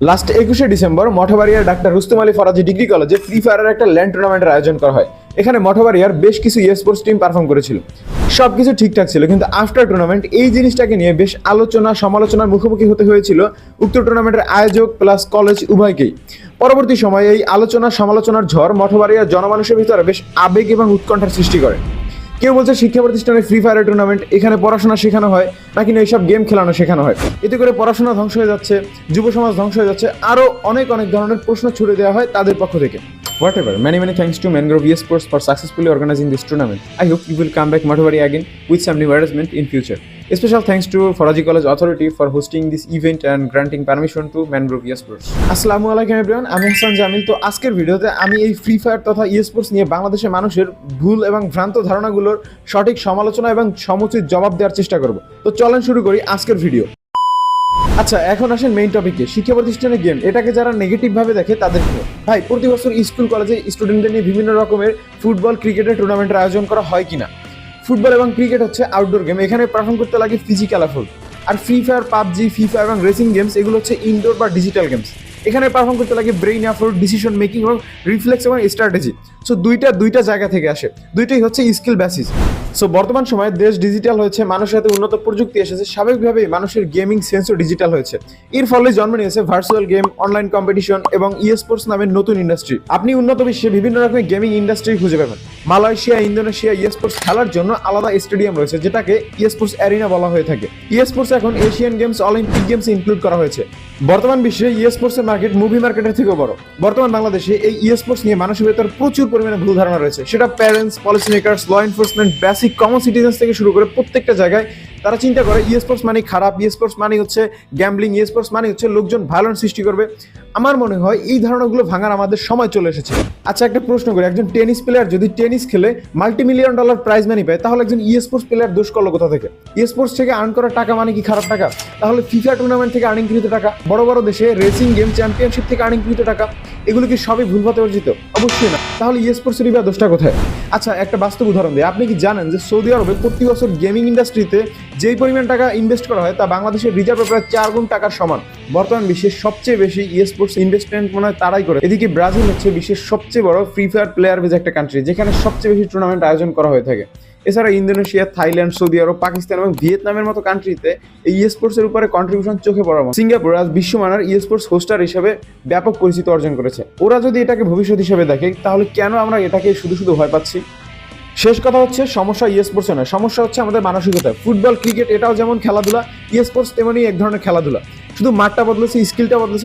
Last 21শে December মঠবাড়িয়ার doctor Rustam Ali Faraji degree কলেজে ফ্রি ফায়ারের একটা ল্যান্ড টুর্নামেন্টের আয়োজন করা হয়। এখানে মঠবাড়িয়ার বেশ কিছু স্পোর্টস টিম পারফর্ম করেছিল। সবকিছু ঠিকঠাক ছিল, কিন্তু আফটার টুর্নামেন্ট এই জিনিসটাকে নিয়ে বেশ আলোচনা সমালোচনার মুখোমুখি হতে হয়েছিল উক্ত টুর্নামেন্টের আয়োজক প্লাস কলেজ উভয়কেই। পরবর্তী সময়ে এই আলোচনা সমালোচনার ঝড় মঠবাড়িয়ার জনমানুষের ভিতরে বেশ আবেগ এবং উৎকণ্ঠার সৃষ্টি করে। কেউ বলছে শিক্ষা প্রতিষ্ঠানে ফ্রি ফায়ারের টুর্নামেন্ট, এখানে পড়াশোনা শেখানো হয় নাকি না এইসব গেম খেলানো শেখানো হয়, এতে করে পড়াশোনা ধ্বংস হয়ে যাচ্ছে, যুব সমাজ ধ্বংস হয়ে যাচ্ছে, আরো অনেক ধরনের প্রশ্ন ছুড়ে দেওয়া হয় তাদের পক্ষ থেকে। Whatever, many thanks to Mangrove eSports for successfully organizing this tournament. I hope you will come back Madhubari again with some new arrangement in future. A special thanks to Faraji College Authority for hosting this event and granting permission to Mangrove eSports. আসসালামু আলাইকুম everyone, আমি হাসান জামিল। তো আজকের ভিডিওতে আমি এই free fire তথা eSports নিয়ে বাংলাদেশের মানুষের ভুল এবং ভ্রান্ত ধারণাগুলোর সঠিক সমালোচনা এবং সমুচিত জবাব দেওয়ার চেষ্টা করব। তো চলেন শুরু করি আজকের ভিডিও। আচ্ছা, এখন আসেন মেইন টপিকে। শিক্ষা প্রতিষ্ঠানের গেম, এটাকে যারা নেগেটিভ ভাবে দেখে তাদের নিয়ে ভাই, প্রতি বছর স্কুল কলেজে স্টুডেন্টদের নিয়ে বিভিন্ন রকমের ফুটবল ক্রিকেটের টুর্নামেন্টের আয়োজন করা হয় কিনা। ফুটবল এবং ক্রিকেট হচ্ছে আউটডোর গেম, এখানে পারফর্ম করতে লাগে ফিজিক্যাল এফোর্ট। আর ফ্রি ফায়ার, পাবজি, ফিফা এবং রেসিং গেমস এগুলো হচ্ছে ইনডোর বা ডিজিটাল গেমস, এখানে পারফর্ম করতে লাগে ব্রেইন এফোর্ট, ডিসিশন মেকিং এবং রিফ্লেক্স এবং স্ট্র্যাটেজি। সো দুইটা জায়গা থেকে আসে, দুইটাই হচ্ছে স্কিল বেসিস। সো বর্তমান সময়ে দেশ ডিজিটাল হয়েছে, মানুষের হাতে উন্নত প্রযুক্তি এসেছে, স্বাভাবিকভাবেই মানুষের গেমিং সেন্সও ডিজিটাল হয়েছে। এর ফলে জন্ম নিয়েছে ভার্চুয়াল গেম, অনলাইন কম্পিটিশন এবং স্পোর্টস নামের নতুন ইন্ডাস্ট্রি। আপনি উন্নত বিশ্বে বিভিন্ন রকমের গেমিং ইন্ডাস্ট্রি খুঁজে পাবেন। মালয়েশিয়া, ইন্দোনেশিয়া স্পোর্টস খেলার জন্য আলাদা স্টেডিয়াম রয়েছে, যেটাকে স্পোর্টস অ্যারিনা বলা হয়ে থাকে। স্পোর্টস এখন Asian games, Olympic games include করা হয়েছে। বর্তমান বিশ্বে স্পোর্টস এর মার্কেট মুভি মার্কেটের থেকেও বড়। বর্তমান বাংলাদেশে এই স্পোর্টস নিয়ে মানুষের ভেতর প্রচুর পরিমাণে ভুল ধারণা রয়েছে, সেটা parents, policy makers, law enforcement, basic common citizens থেকে শুরু করে প্রত্যেকটা জায়গায় তারা চিন্তা করে স্পোর্টস মানে খারাপ, স্পোর্টস মানে হচ্ছে গ্যাম্বলিং, স্পোর্টস মানে হচ্ছে লোকজন ভায়োলেন্স সৃষ্টি করবে। আমার মনে হয় এই ধারণাগুলো ভাঙার আমাদের সময় চলে এসেছে। আচ্ছা, একটা প্রশ্ন করি, একজন টেনিস প্লেয়ার যদি টেনিস খেলে $multi-million প্রাইজ মানি পায়, তাহলে একজন স্পোর্টস প্লেয়ার দোষ করলো কোথা থেকে? স্পোর্টস থেকে আর্ন করা টাকা মানে কি খারাপ টাকা? তাহলে ফিফা টুর্নামেন্ট থেকে আর্নিংকৃত টাকা, বড় বড় দেশে রেসিং গেম চ্যাম্পিয়নশিপ থেকে আর্নিংকৃত টাকা, এগুলো কি সবই ভুল পথে অর্জিত? অবশ্যই না। তাহলে স্পোর্টসের বা দোষটা কোথায়? আচ্ছা, একটা বাস্তব উদাহরণ দিই। আপনি কি জানেন যে সৌদি আরবে প্রতি বছর গেমিং ইন্ডাস্ট্রিতে যেই পরিমাণ টাকা ইনভেস্ট করা হয় তা বাংলাদেশের রিজার্ভে প্রায় 4 গুণ টাকার সমান। বর্তমান বিশ্বের সবচেয়ে বেশি স্পোর্টস ইনভেস্টমেন্ট মনে হয় তারাই করে। এদিকে ব্রাজিল হচ্ছে বিশ্বের সবচেয়ে বড় ফ্রি ফায়ার প্লেয়ার বেজ একটা কান্ট্রি, যেখানে সবচেয়ে বেশি টুর্নামেন্ট আয়োজন করা হয়ে থাকে। এছাড়া ইন্দোনেশিয়া, থাইল্যান্ড, সৌদি আরব, পাকিস্তান এবং ভিয়েতনামের মতো কান্ট্রিতে এই স্পোর্টস এর উপরে কন্ট্রিবিউশন চোখে পড়ার মতো। সিঙ্গাপুর আজ বিশ্বমানের স্পোর্টস হোস্টার হিসেবে ব্যাপক পরিচিতি অর্জন করেছে। ওরা যদি এটাকে ভবিষ্যৎ হিসেবে দেখে, তাহলে কেন আমরা এটাকে শুধু ভয় পাচ্ছি? শেষ কথা হচ্ছে, সমস্যা স্পোর্টস নয়, সমস্যা হচ্ছে আমাদের মানসিকতা। ফুটবল, ক্রিকেট এটাও যেমন খেলাধুলা, স্পোর্টস তেমনই এক ধরনের খেলাধুলা, শুধু মাঠটা বদলেছে, স্কিলটা বদলেছে।